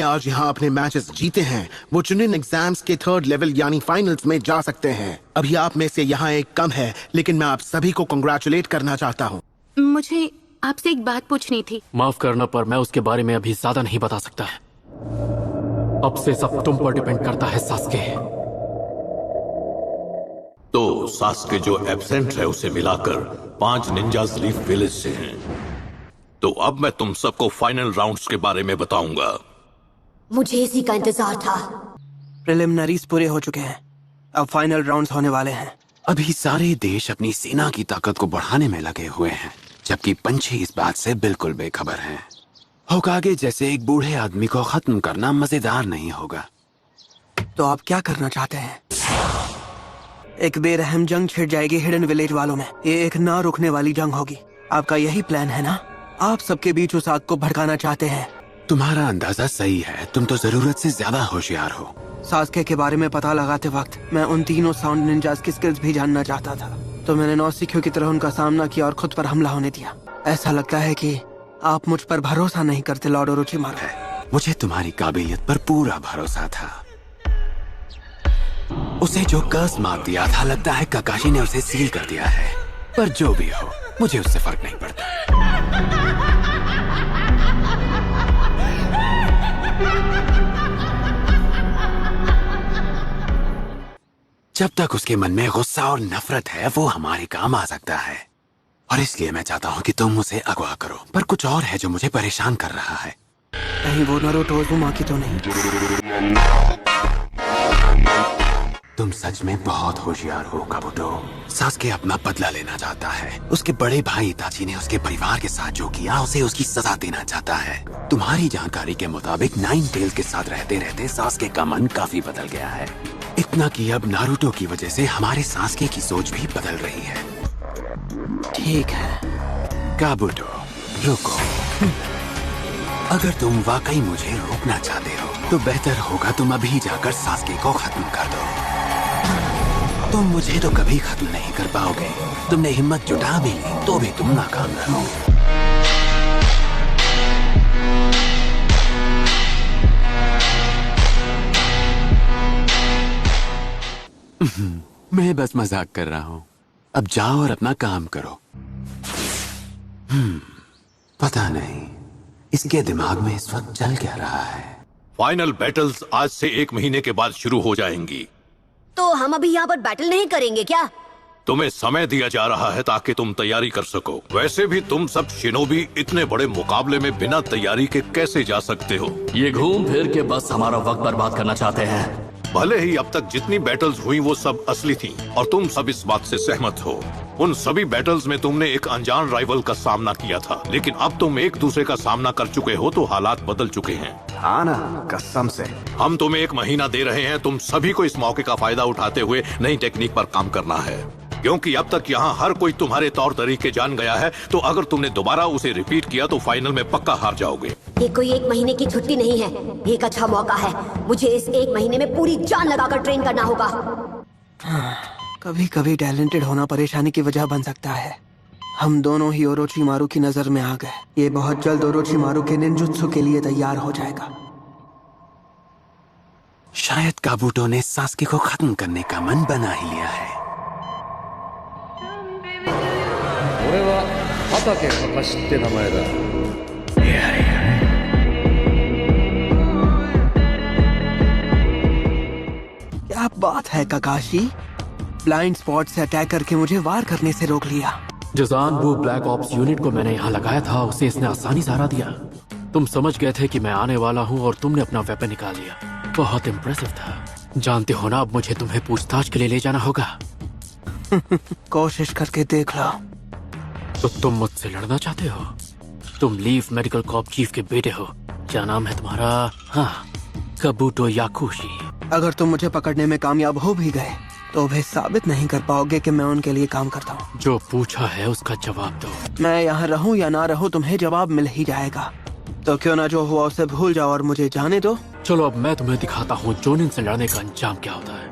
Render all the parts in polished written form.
आज यहाँ अपने मैचेस जीते हैं वो चुनिंदा एग्जाम्स के 3rd लेवल यानी फाइनल्स में जा सकते हैं। अभी आप में से यहाँ एक कम है, लेकिन मैं आप सभी को कंग्रेचुलेट करना चाहता हूँ। मुझे आपसे एक बात पूछनी थी। माफ करना, पर मैं उसके बारे में अभी ज्यादा नहीं बता सकता है। अब से सब तुम पर डिपेंड करता है सास्के। तो सास्के जो एब्सेंट है उसे मिलाकर 5 निंजास लीफ विलेज से हैं। तो अब मैं तुम सबको फाइनल राउंड्स के बारे में बताऊंगा। मुझे इसी का इंतजार था। प्रिलिमिनरीज पूरे हो चुके हैं, अब फाइनल राउंड्स होने वाले हैं। अभी सारे देश अपनी सेना की ताकत को बढ़ाने में लगे हुए हैं, जबकि पंछी इस बात से बिल्कुल बेखबर हैं। होकागे जैसे एक बूढ़े आदमी को खत्म करना मजेदार नहीं होगा। तो आप क्या करना चाहते हैं? एक बेरहम जंग छिड़ जाएगी हिडन विलेज वालों में। ये एक ना रुकने वाली जंग होगी। आपका यही प्लान है ना? आप सबके बीच उस आग को भड़काना चाहते हैं। तुम्हारा अंदाजा सही है, तुम तो जरूरत से ज्यादा होशियार हो। सास्के के बारे में पता लगाते वक्त मैं उन तीनों साउंड निंजास की स्किल्स भी जानना चाहता था, तो मैंने नौसिखियों की तरह उनका सामना किया और खुद पर हमला होने दिया। ऐसा लगता है कि आप मुझ पर भरोसा नहीं करते लॉर्ड ओरोचिमारू। मुझे तुम्हारी काबिलियत पर पूरा भरोसा था। उसे जो कर्स मार दिया था, लगता है ककाशी ने उसे सील कर दिया है। पर जो भी हो, मुझे उससे फर्क नहीं पड़ता। जब तक उसके मन में गुस्सा और नफरत है, वो हमारे काम आ सकता है। और इसलिए मैं चाहता हूँ कि तुम उसे अगवा करो। पर कुछ और है जो मुझे परेशान कर रहा है। कहीं वो नारुतो उज़ुमाकी तो नहीं? तुम सच में बहुत होशियार हो काबुटो। सास्के अपना बदला लेना चाहता है। उसके बड़े भाई इताची ने उसके परिवार के साथ जो किया, उसे उसकी सजा देना चाहता है। तुम्हारी जानकारी के मुताबिक 9 टेल्स के साथ रहते रहते सास्के का मन काफी बदल गया है। इतना कि अब नारुतो की वजह से हमारे सास्के की सोच भी बदल रही है। ठीक है काबुटो, रुको। अगर तुम वाकई मुझे रोकना चाहते हो, तो बेहतर होगा तुम अभी जाकर सास्के को खत्म कर दो। तुम मुझे तो कभी खत्म नहीं कर पाओगे। तुमने हिम्मत जुटा भी ली तो भी तुम नाकाम रहोगे। मैं बस मजाक कर रहा हूँ। अब जाओ और अपना काम करो। पता नहीं इसके दिमाग में इस वक्त चल क्या रहा है। फाइनल बैटल्स आज से 1 महीने के बाद शुरू हो जाएंगी। तो हम अभी यहाँ पर बैटल नहीं करेंगे क्या? तुम्हें समय दिया जा रहा है ताकि तुम तैयारी कर सको। वैसे भी तुम सब शिनोबी इतने बड़े मुकाबले में बिना तैयारी के कैसे जा सकते हो? ये घूम फिर के बस हमारा वक्त बर्बाद करना चाहते हैं। भले ही अब तक जितनी बैटल्स हुई वो सब असली थी और तुम सब इस बात से सहमत हो। उन सभी बैटल्स में तुमने एक अनजान राइवल का सामना किया था, लेकिन अब तुम एक दूसरे का सामना कर चुके हो तो हालात बदल चुके हैं। हाँ ना, कसम से। हम तुम्हें 1 महीना दे रहे हैं। तुम सभी को इस मौके का फायदा उठाते हुए नई टेक्निक पर काम करना है, क्योंकि अब तक यहाँ हर कोई तुम्हारे तौर तरीके जान गया है। तो अगर तुमने दोबारा उसे रिपीट किया तो फाइनल में पक्का हार जाओगे। ये कोई 1 महीने की छुट्टी नहीं है, ये एक अच्छा मौका है। मुझे इस 1 महीने में पूरी जान लगाकर ट्रेन करना होगा। कभी कभी टैलेंटेड होना परेशानी की वजह बन सकता है। हम दोनों ही ओरोचिमारू की नजर में आ गए। ये बहुत जल्द ओरोचिमारू के निंजुत्सु के लिए तैयार हो जाएगा। शायद काबुटो ने सास्के को खत्म करने का मन बना ही लिया है। क्या बात है ककाशी? ब्लाइंड स्पॉट से अटैक करके मुझे वार करने से रोक लिया। जजान, वो ब्लैक ऑप्स यूनिट को मैंने यहाँ लगाया था, उसे इसने आसानी से हरा दिया। तुम समझ गए थे कि मैं आने वाला हूँ और तुमने अपना वेपन निकाल लिया। बहुत इम्प्रेसिव था। जानते हो ना, अब मुझे तुम्हें पूछताछ के लिए ले जाना होगा। कोशिश करके देख लो। तो तुम मुझसे लड़ना चाहते हो? तुम लीफ मेडिकल कॉप चीफ के बेटे हो। क्या नाम है तुम्हारा? हाँ, काबुटो याकुशी। अगर तुम मुझे पकड़ने में कामयाब हो भी गए तो भी साबित नहीं कर पाओगे कि मैं उनके लिए काम करता हूँ। जो पूछा है उसका जवाब दो। मैं यहाँ रहूँ या ना रहूँ, तुम्हें जवाब मिल ही जाएगा। तो क्यों ना जो हुआ उसे भूल जाओ और मुझे जाने दो। चलो अब मैं तुम्हें दिखाता हूँ जोनिन से लड़ने का अंजाम क्या होता है।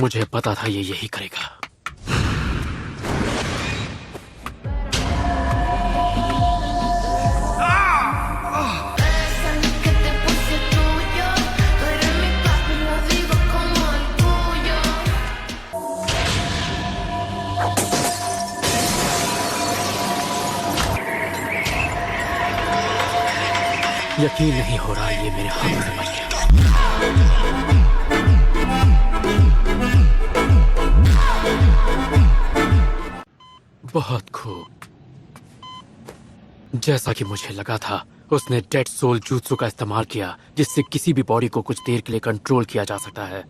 मुझे पता था ये यही करेगा। यकीन नहीं हो रहा ये मेरे हाथों से बच गया। बहुत खूब। जैसा कि मुझे लगा था, उसने डेड सोल jutsu का इस्तेमाल किया, जिससे किसी भी बॉडी को कुछ देर के लिए कंट्रोल किया जा सकता है।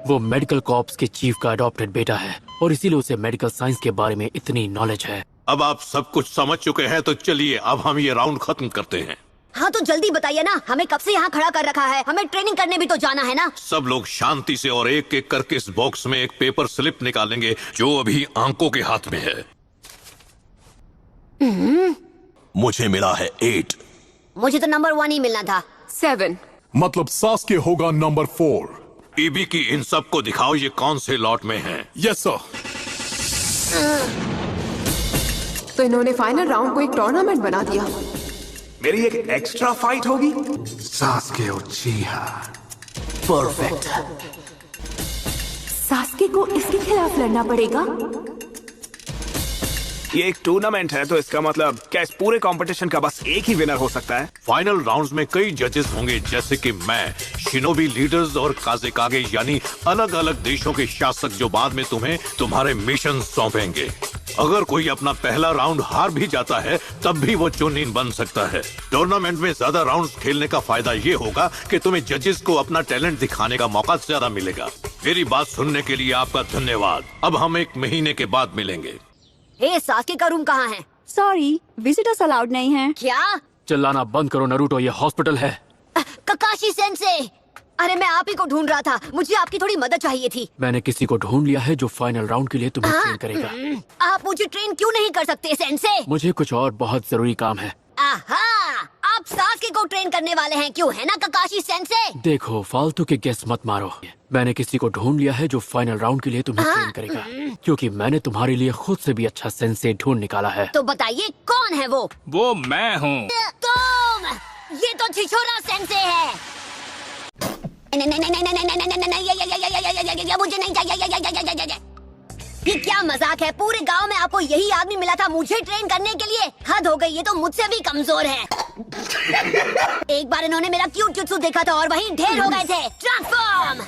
वो मेडिकल कॉर्प्स के चीफ का अडॉप्टेड बेटा है और इसीलिए उसे मेडिकल साइंस के बारे में इतनी नॉलेज है। अब आप सब कुछ समझ चुके हैं, तो चलिए अब हम ये राउंड खत्म करते हैं। हाँ तो जल्दी बताइए ना, हमें कब से यहाँ खड़ा कर रखा है? हमें ट्रेनिंग करने भी तो जाना है ना। सब लोग शांति से और एक एक करके इस बॉक्स में एक पेपर स्लिप निकालेंगे जो अभी आंकों के हाथ में है। मुझे मिला है 8। मुझे तो नंबर 1 ही मिलना था। 7। मतलब सास्के होगा नंबर 4। ईबी की इन सब को दिखाओ ये कौन से लॉट में है। Yes sir. तो इन्होंने फाइनल राउंड को एक टूर्नामेंट बना दिया। मेरी एक एक्स्ट्रा फाइट होगी। Sasuke उचिहा perfect. सास्के को इसके खिलाफ लड़ना पड़ेगा। ये एक टूर्नामेंट है, तो इसका मतलब क्या इस पूरे कंपटीशन का बस एक ही विनर हो सकता है? फाइनल राउंड्स में कई जजेस होंगे, जैसे कि मैं, शिनोबी लीडर्स और काजेकागे यानी अलग अलग देशों के शासक, जो बाद में तुम्हें तुम्हारे मिशन सौंपेंगे। अगर कोई अपना पहला राउंड हार भी जाता है, तब भी वो चुनिन बन सकता है। टूर्नामेंट में ज्यादा राउंड्स खेलने का फायदा ये होगा कि तुम्हें जजेस को अपना टैलेंट दिखाने का मौका ज्यादा मिलेगा। मेरी बात सुनने के लिए आपका धन्यवाद। अब हम 1 महीने के बाद मिलेंगे। सास्के का रूम कहाँ है? सॉरी, विजिटर्स अलाउड नहीं है। क्या? चिल्लाना बंद करो नरूटो, ये हॉस्पिटल है। ककाशी सेंसे, अरे मैं आप ही को ढूंढ रहा था। मुझे आपकी थोड़ी मदद चाहिए थी। मैंने किसी को ढूंढ लिया है जो फाइनल राउंड के लिए तुम्हें ट्रेन करेगा। आप मुझे ट्रेन क्यों नहीं कर सकते सेंसे? मुझे कुछ और बहुत जरूरी काम है। आहा, आप सास्के को ट्रेन करने वाले हैं, क्यों है ना ककाशी सेंसे? देखो, फालतू के गेस मत मारो। मैंने किसी को ढूंढ लिया है जो फाइनल राउंड के लिए तुम्हें ट्रेन करेगा, क्योंकि मैंने तुम्हारे लिए खुद से भी अच्छा सेंसे ढूंढ निकाला है। तो बताइए कौन है वो? वो मैं हूँ। तुम? ये तो छिछोरा सेंसे है। नहीं नहीं नहीं नहीं नहीं नहीं नहीं नहीं, ये मुझे नहीं चाहिए। ये क्या मजाक है? पूरे गांव में आपको यही आदमी मिला था मुझे ट्रेन करने के लिए? हद हो गई, ये तो मुझसे भी कमजोर है। एक बार इन्होंने मेरा क्यूट जुत्सु देखा था और वहीं ढेर हो गए थे। ट्रांसफॉर्म।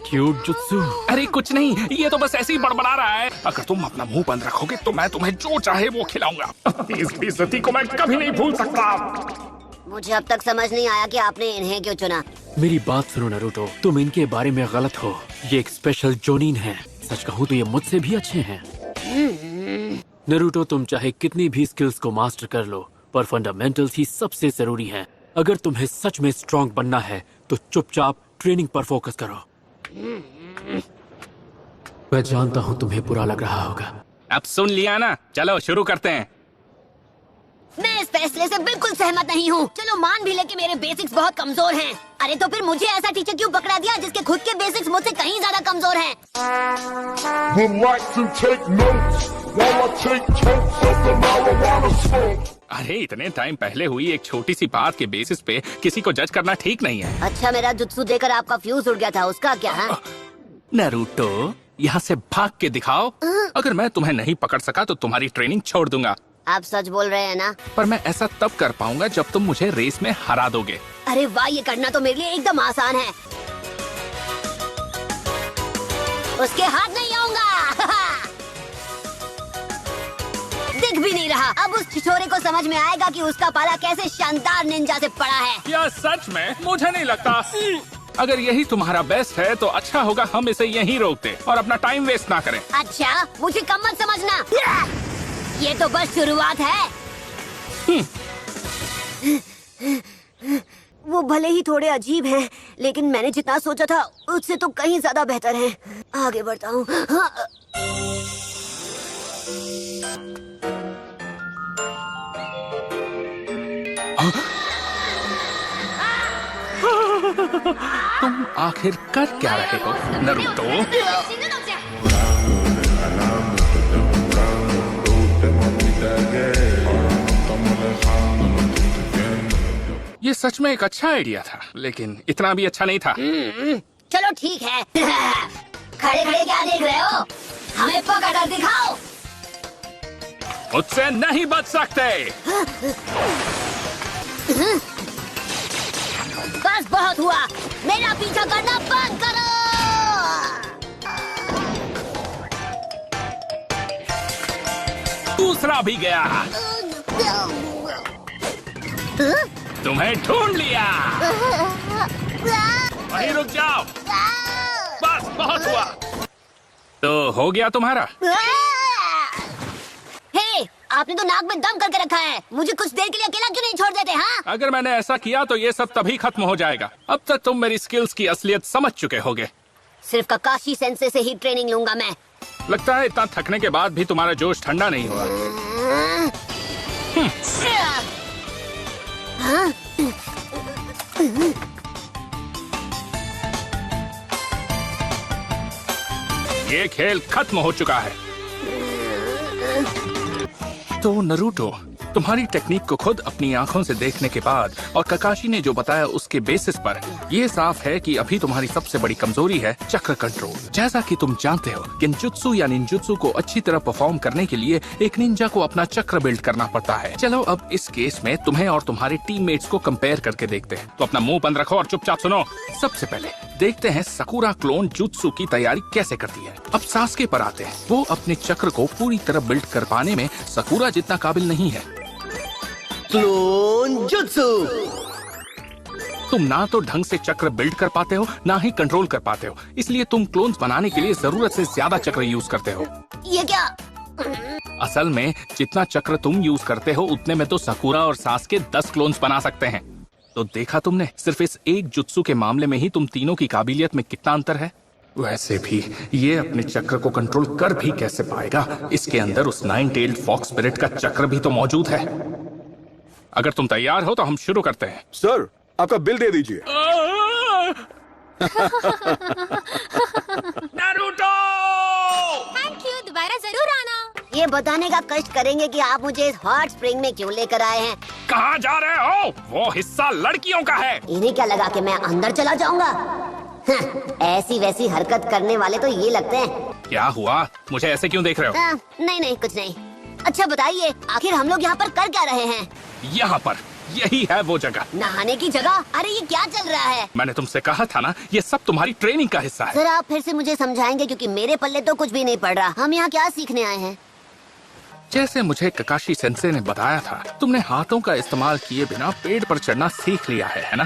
Cute jutsu? अरे कुछ नहीं, ये तो बस ऐसे ही बड़बड़ा रहा है। अगर तुम अपना मुंह बंद रखोगे तो मैं तुम्हें जो चाहे वो खिलाऊंगा। इस बेइज्जती को मैं कभी नहीं भूल सकता। मुझे अब तक समझ नहीं आया कि आपने इन्हें क्यों चुना। मेरी बात सुनो नरूटो, तुम इनके बारे में गलत हो। ये एक स्पेशल जोनिन है। सच कहूँ तो ये मुझसे भी अच्छे हैं। नरूटो, तुम चाहे कितनी भी स्किल्स को मास्टर कर लो, पर फंडामेंटल्स ही सबसे जरूरी हैं। अगर तुम्हें सच में स्ट्रांग बनना है तो चुपचाप ट्रेनिंग पर फोकस करो। मैं जानता हूँ तुम्हें बुरा लग रहा होगा। अब सुन लिया ना, चलो शुरू करते हैं। मैं इस फैसले से बिल्कुल सहमत नहीं हूँ। चलो मान भी ले कि मेरे बेसिक्स बहुत कमजोर हैं। अरे तो फिर मुझे ऐसा टीचर क्यों पकड़ा दिया जिसके खुद के बेसिक्स मुझसे कहीं ज्यादा कमजोर हैं? अरे इतने टाइम पहले हुई एक छोटी सी बात के बेसिस पे किसी को जज करना ठीक नहीं है। अच्छा, मेरा जुत्सु देकर आपका फ्यूज उड़ गया था, उसका क्या है? नारुतो, यहाँ से भाग के दिखाओ। अगर मैं तुम्हें नहीं पकड़ सका तो तुम्हारी ट्रेनिंग छोड़ दूंगा। आप सच बोल रहे हैं ना? पर मैं ऐसा तब कर पाऊंगा जब तुम मुझे रेस में हरा दोगे। अरे वाह, ये करना तो मेरे लिए एकदम आसान है। उसके हाथ नहीं आऊंगा। दिख भी नहीं रहा। अब उस छिछोरे को समझ में आएगा कि उसका पाला कैसे शानदार निंजा से पड़ा है। या सच में? मुझे नहीं लगता। अगर यही तुम्हारा बेस्ट है तो अच्छा होगा हम इसे यहीं रोक दें और अपना टाइम वेस्ट ना करें। अच्छा, मुझे कम मत समझना। ये तो बस शुरुआत है। वो भले ही थोड़े अजीब हैं, लेकिन मैंने जितना सोचा था उससे तो कहीं ज्यादा बेहतर है। आगे बढ़ता हूँ। तुम आखिर कर क्या रहे हो नरूटो? ये सच में एक अच्छा आइडिया था, लेकिन इतना भी अच्छा नहीं था। चलो ठीक है। खड़े खड़े क्या देख रहे हो? हमें पकड़ कर दिखाओ। मुझसे नहीं बच सकते। बस बहुत हुआ, मेरा पीछा करना बंद करो। दूसरा भी गया। तुम्हें ढूंढ लिया। वहीं रुक जाओ। बस बहुत हुआ। तो हो गया तुम्हारा? हे, आपने तो नाक में दम करके रखा है। मुझे कुछ देर के लिए अकेला क्यों नहीं छोड़ देते? हाँ, अगर मैंने ऐसा किया तो ये सब तभी खत्म हो जाएगा। अब तक तुम मेरी स्किल्स की असलियत समझ चुके होगे। सिर्फ ककाशी सेंसे से ही ट्रेनिंग लूंगा मैं। लगता है इतना थकने के बाद भी तुम्हारा जोश ठंडा नहीं हुआ। हाँ? ये खेल खत्म हो चुका है। तो नरूटो, तुम्हारी टेक्निक को खुद अपनी आंखों से देखने के बाद और ककाशी ने जो बताया उसके बेसिस पर ये साफ है कि अभी तुम्हारी सबसे बड़ी कमजोरी है चक्र कंट्रोल। जैसा कि तुम जानते हो, किंजुत्सु या निंजुत्सु को अच्छी तरह परफॉर्म करने के लिए एक निंजा को अपना चक्र बिल्ड करना पड़ता है। चलो अब इस केस में तुम्हें और तुम्हारे टीममेट्स को कंपेयर करके देखते हैं। तो अपना मुंह बंद रखो और चुपचाप सुनो। सबसे पहले देखते हैं साकुरा क्लोन जुत्सु की तैयारी कैसे करती है। अब सास्के पर आते हैं। वो अपने चक्र को पूरी तरह बिल्ड कर पाने में साकुरा जितना काबिल नहीं है। Clone jutsu. तुम ना तो ढंग से चक्र बिल्ड कर पाते हो, ना ही कंट्रोल कर पाते हो, इसलिए तुम क्लोन्स बनाने के लिए जरूरत से ज्यादा चक्र यूज करते हो। ये क्या? असल में जितना चक्र तुम यूज करते हो उतने में तो साकुरा और सास्के 10 क्लोन्स बना सकते हैं। तो देखा तुमने, सिर्फ इस एक जुत्सु के मामले में ही तुम तीनों की काबिलियत में कितना अंतर है। वैसे भी ये अपने चक्र को कंट्रोल कर भी कैसे पाएगा? इसके अंदर उस 9-tailed फॉक्स स्पिरिट का चक्र भी तो मौजूद है। अगर तुम तैयार हो तो हम शुरू करते हैं। सर, आपका बिल दे दीजिए। नारुतो! थैंक यू, दोबारा जरूर आना। ये बताने का कष्ट करेंगे कि आप मुझे इस हॉट स्प्रिंग में क्यों लेकर आए हैं। कहाँ जा रहे हो? वो हिस्सा लड़कियों का है। इन्हें क्या लगा कि मैं अंदर चला जाऊंगा? ऐसी वैसी हरकत करने वाले तो ये लगते हैं। क्या हुआ? मुझे ऐसे क्यों देख रहे हो? नहीं कुछ नहीं। अच्छा बताइए, आखिर हम लोग यहाँ पर कर क्या रहे हैं? यहाँ पर, यही है वो जगह। नहाने की जगह? अरे ये क्या चल रहा है? मैंने तुमसे कहा था ना, ये सब तुम्हारी ट्रेनिंग का हिस्सा है। सर आप फिर से मुझे समझाएंगे, क्योंकि मेरे पल्ले तो कुछ भी नहीं पड़ रहा। हम यहाँ क्या सीखने आए हैं? जैसे मुझे ककाशी सेंसे ने बताया था, तुमने हाथों का इस्तेमाल किए बिना पेड़ पर चढ़ना सीख लिया है ना?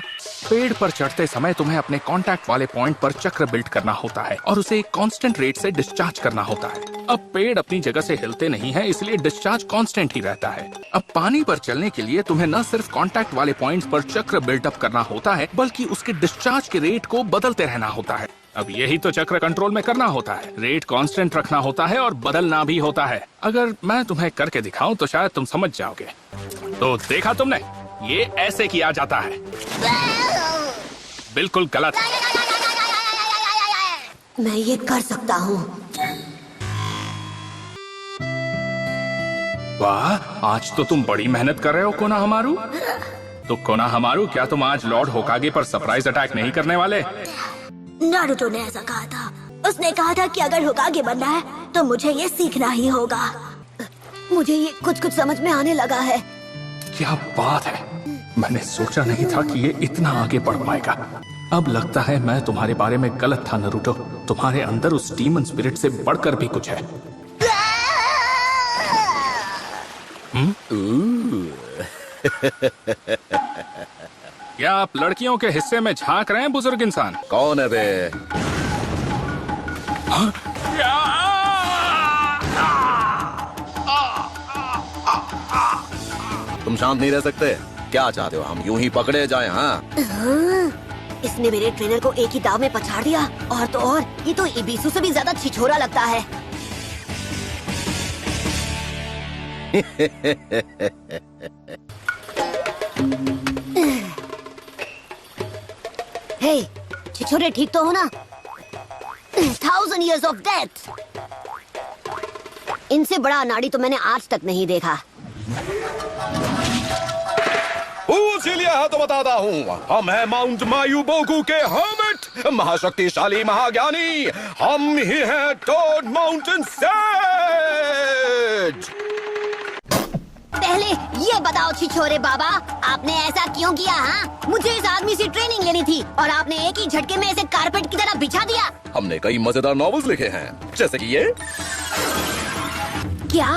पेड़ पर चढ़ते समय तुम्हें अपने कांटेक्ट वाले पॉइंट पर चक्र बिल्ड करना होता है और उसे एक कांस्टेंट रेट से डिस्चार्ज करना होता है। अब पेड़ अपनी जगह से हिलते नहीं है, इसलिए डिस्चार्ज कांस्टेंट ही रहता है। अब पानी पर चलने के लिए तुम्हें न सिर्फ कांटेक्ट वाले पॉइंट्स पर चक्र बिल्डअप करना होता है, बल्कि उसके डिस्चार्ज के रेट को बदलते रहना होता है। अब यही तो चक्र कंट्रोल में करना होता है। रेट कांस्टेंट रखना होता है और बदलना भी होता है। अगर मैं तुम्हें करके दिखाऊं तो शायद तुम समझ जाओगे। तो देखा तुमने, ये ऐसे किया जाता है। बिल्कुल गलत। मैं ये कर सकता हूँ। वाह, आज तो तुम बड़ी मेहनत कर रहे हो कोनोहामारू। तो कोनोहामारू, क्या तुम आज लॉर्ड होकागे पर सरप्राइज अटैक नहीं करने वाले? नारुतो ने ऐसा कहा था। उसने कहा था कि अगर होकागे बनना है तो मुझे ये सीखना ही होगा। मुझे ये कुछ समझ में आने लगा है। क्या बात है, मैंने सोचा नहीं था कि ये इतना आगे बढ़ पाएगा। अब लगता है मैं तुम्हारे बारे में गलत था नरूटो। तुम्हारे अंदर उस डीमन स्पिरिट से बढ़कर भी कुछ है। क्या आप लड़कियों के हिस्से में झांक रहे हैं बुजुर्ग इंसान? कौन है बे? तुम शांत नहीं रह सकते? क्या चाहते हो, हम यूं ही पकड़े जाएं? हाँ, इसने मेरे ट्रेनर को एक ही दाव में पछाड़ दिया। और तो और, ये तो इबिसु से भी ज्यादा छिछोरा लगता है। हे, छिछोरे ठीक तो हो ना? 1000 years of death। इनसे बड़ा अनाड़ी तो मैंने आज तक नहीं देखा। इसीलिए है तो बताता हूँ, हम है माउंट मायूबोगु के हर्मिट, महाशक्तिशाली महाज्ञानी। हम ही हैं टोड माउंटेन सेज। पहले ये बताओ छिछोरे बाबा, आपने ऐसा क्यों किया? हाँ, मुझे इस आदमी से ट्रेनिंग लेनी थी और आपने एक ही झटके में इसे कारपेट की तरह बिछा दिया। हमने कई मजेदार नॉवेल्स लिखे हैं, जैसे कि ये। क्या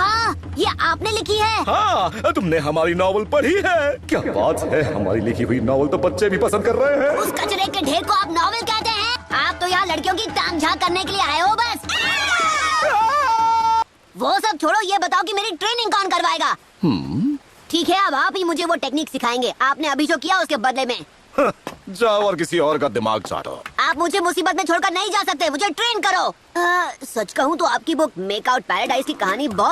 ये आपने लिखी है? हाँ, तुमने हमारी नॉवेल पढ़ी है? क्या बात है, हमारी लिखी हुई नॉवेल तो बच्चे भी पसंद कर रहे हैं। उस कचरे के ढेर को आप नॉवेल कहते हैं? आप तो यहाँ लड़कियों की ताम झांक करने के लिए आए हो बस। वो सब छोड़ो, ये बताओ कि मेरी ट्रेनिंग कौन करवाएगा? ठीक है, अब आप ही मुझे वो टेक्निक सिखाएंगे। आपने अभी जो किया उसके बदले में। जाओ और किसी और का दिमाग चाटो। आप मुझे मुसीबत में छोड़कर नहीं जा सकते, मुझे ट्रेन करो। सच कहूँ तो आपकी बुक मेक आउट पैराडाइज की कहानी बहुत